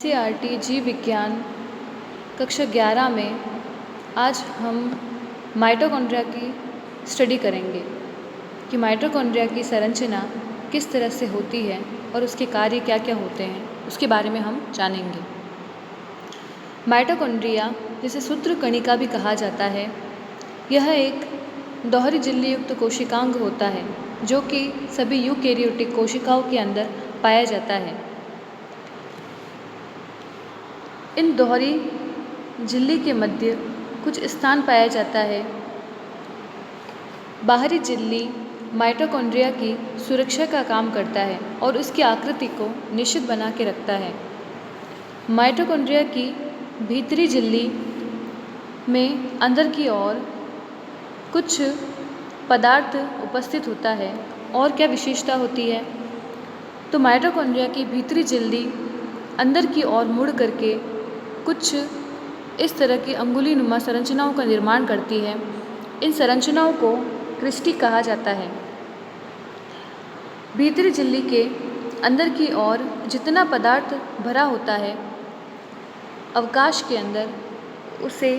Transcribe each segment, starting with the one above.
NCERT जीव विज्ञान कक्षा 11 में आज हम माइटोकॉन्ड्रिया की स्टडी करेंगे कि माइटोकॉन्ड्रिया की संरचना किस तरह से होती है और उसके कार्य क्या क्या होते हैं, उसके बारे में हम जानेंगे। माइटोकॉन्ड्रिया, जिसे सूत्रकणिका भी कहा जाता है, यह एक दोहरी झिल्ली युक्त कोशिकांग होता है जो कि सभी यूकेरियोटिक कोशिकाओं के अंदर पाया जाता है। इन दोहरी झिल्ली के मध्य कुछ स्थान पाया जाता है। बाहरी झिल्ली माइटोकॉन्ड्रिया की सुरक्षा का काम करता है और उसकी आकृति को निश्चित बना के रखता है। माइटोकॉन्ड्रिया की भीतरी झिल्ली में अंदर की ओर कुछ पदार्थ उपस्थित होता है। और क्या विशेषता होती है? तो माइटोकॉन्ड्रिया की भीतरी झिल्ली अंदर की ओर मुड़ करके कुछ इस तरह की अंगुली नुमा संरचनाओं का निर्माण करती है। इन संरचनाओं को क्रिस्टी कहा जाता है। भीतरी झिल्ली के अंदर की ओर जितना पदार्थ भरा होता है अवकाश के अंदर, उसे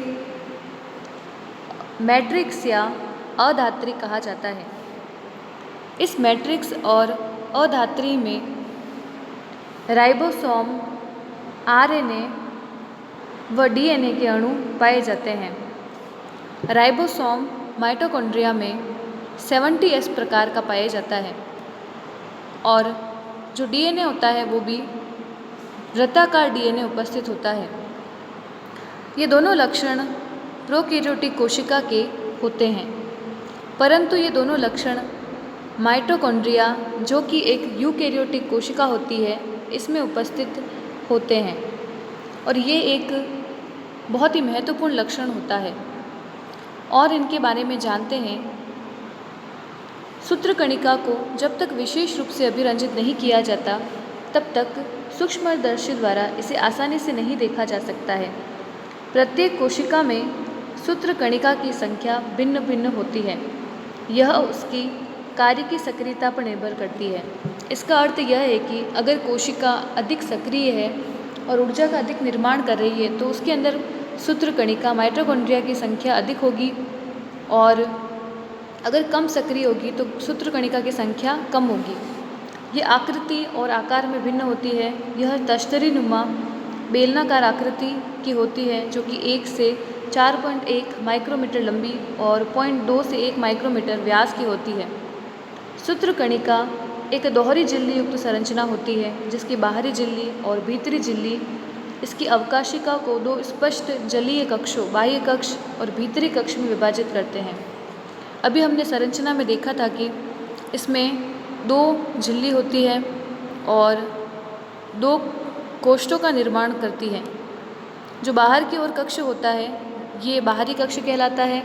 मैट्रिक्स या अधात्री कहा जाता है। इस मैट्रिक्स और अधात्री में राइबोसोम, आरएनए व डीएनए के अणु पाए जाते हैं। राइबोसोम माइटोकॉन्ड्रिया में 70S प्रकार का पाया जाता है और जो डीएनए होता है वो भी वृत्ताकार डीएनए उपस्थित होता है। ये दोनों लक्षण प्रोकैरियोटिक कोशिका के होते हैं, परंतु ये दोनों लक्षण माइटोकॉन्ड्रिया, जो कि एक यूकेरियोटिक कोशिका होती है, इसमें उपस्थित होते हैं और ये एक बहुत ही महत्वपूर्ण लक्षण होता है। और इनके बारे में जानते हैं। सूत्रकणिका को जब तक विशेष रूप से अभिरंजित नहीं किया जाता तब तक सूक्ष्मदर्शी द्वारा इसे आसानी से नहीं देखा जा सकता है। प्रत्येक कोशिका में सूत्रकणिका की संख्या भिन्न भिन्न होती है। यह उसकी कार्य की सक्रियता पर निर्भर करती है। इसका अर्थ यह है कि अगर कोशिका अधिक सक्रिय है और ऊर्जा का अधिक निर्माण कर रही है तो उसके अंदर सूत्रकणिका माइटोकॉन्ड्रिया की संख्या अधिक होगी, और अगर कम सक्रिय होगी तो सूत्रकणिका की संख्या कम होगी। ये आकृति और आकार में भिन्न होती है। यह तश्तरी नुमा बेलनाकार आकृति की होती है जो कि 1 से 4.1 माइक्रोमीटर लंबी और 0.2 से 1 माइक्रोमीटर व्यास की होती है। सूत्रकणिका एक दोहरी झिल्ली युक्त संरचना होती है जिसकी बाहरी झिल्ली और भीतरी झिल्ली इसकी अवकाशिका को 2 स्पष्ट जलीय कक्षों, बाह्य कक्ष और भीतरी कक्ष में विभाजित करते हैं। अभी हमने संरचना में देखा था कि इसमें 2 झिल्ली होती है और 2 कोष्ठों का निर्माण करती है। जो बाहर की ओर कक्ष होता है ये बाहरी कक्ष कहलाता है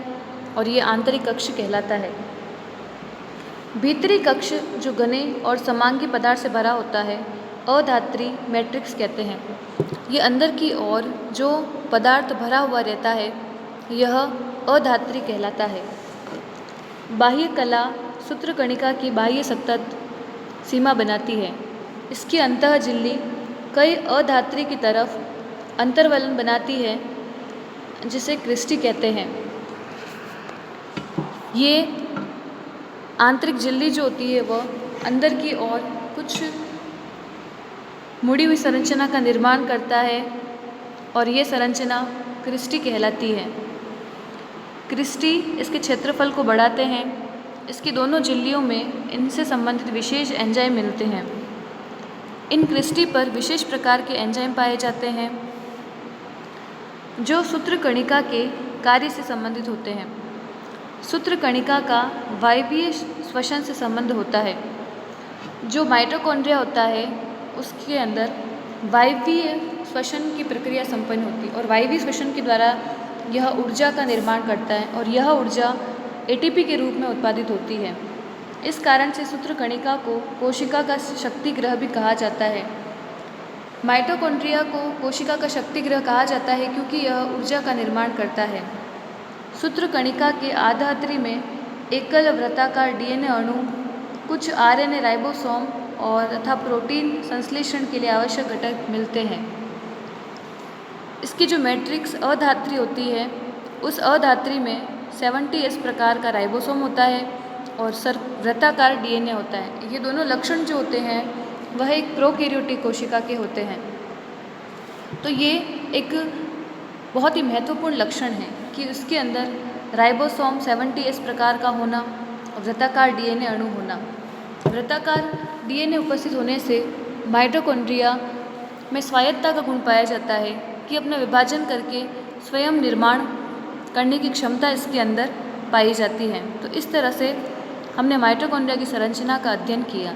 और ये आंतरिक कक्ष कहलाता है। भीतरी कक्ष जो घने और समांगी पदार्थ से भरा होता है अधात्री मैट्रिक्स कहते हैं। ये अंदर की ओर जो पदार्थ भरा हुआ रहता है यह अधात्री कहलाता है। बाह्य कला सूत्रकणिका की बाह्य सतत सीमा बनाती है। इसकी अंतः झिल्ली कई अधात्री की तरफ अंतर्वलन बनाती है जिसे क्रिस्टी कहते हैं। ये आंतरिक झिल्ली जो होती है वह अंदर की ओर कुछ मुड़ी हुई संरचना का निर्माण करता है और ये संरचना क्रिस्टी कहलाती है। क्रिस्टी इसके क्षेत्रफल को बढ़ाते हैं। इसकी दोनों झिल्लियों में इनसे संबंधित विशेष एंजाइम मिलते हैं। इन क्रिस्टी पर विशेष प्रकार के एंजाइम पाए जाते हैं जो सूत्रकणिका के कार्य से संबंधित होते हैं। सूत्रकणिका का वायवीय श्वसन से संबंध होता है। जो माइटोकॉन्ड्रिया होता है उसके अंदर वायवीय श्वसन की प्रक्रिया संपन्न होती है और वायवीय श्वसन के द्वारा यह ऊर्जा का निर्माण करता है और यह ऊर्जा एटीपी के रूप में उत्पादित होती है। इस कारण से सूत्रकणिका को कोशिका का शक्तिगृह भी कहा जाता है। माइटोकॉन्ड्रिया को कोशिका का शक्तिगृह कहा जाता है क्योंकि यह ऊर्जा का निर्माण करता है। सूत्रकणिका के आधात्री में एकल वृत्ताकार डीएनए अणु, कुछ आरएनए राइबोसोम और तथा प्रोटीन संश्लेषण के लिए आवश्यक घटक मिलते हैं। इसकी जो मैट्रिक्स अधात्री होती है, उस अधात्री में 70S प्रकार का राइबोसोम होता है और वृत्ताकार DNA होता है। ये दोनों लक्षण जो होते हैं वह एक प्रोकैरियोटिक कोशिका के होते हैं। तो ये एक बहुत ही महत्वपूर्ण लक्षण है कि उसके अंदर राइबोसोम 70S प्रकार का होना और वृत्ताकार DNA अणु होना। वृत्ताकार DNA उपस्थित होने से माइटोकॉन्ड्रिया में स्वायत्तता का गुण पाया जाता है कि अपना विभाजन करके स्वयं निर्माण करने की क्षमता इसके अंदर पाई जाती है। तो इस तरह से हमने माइटोकॉन्ड्रिया की संरचना का अध्ययन किया।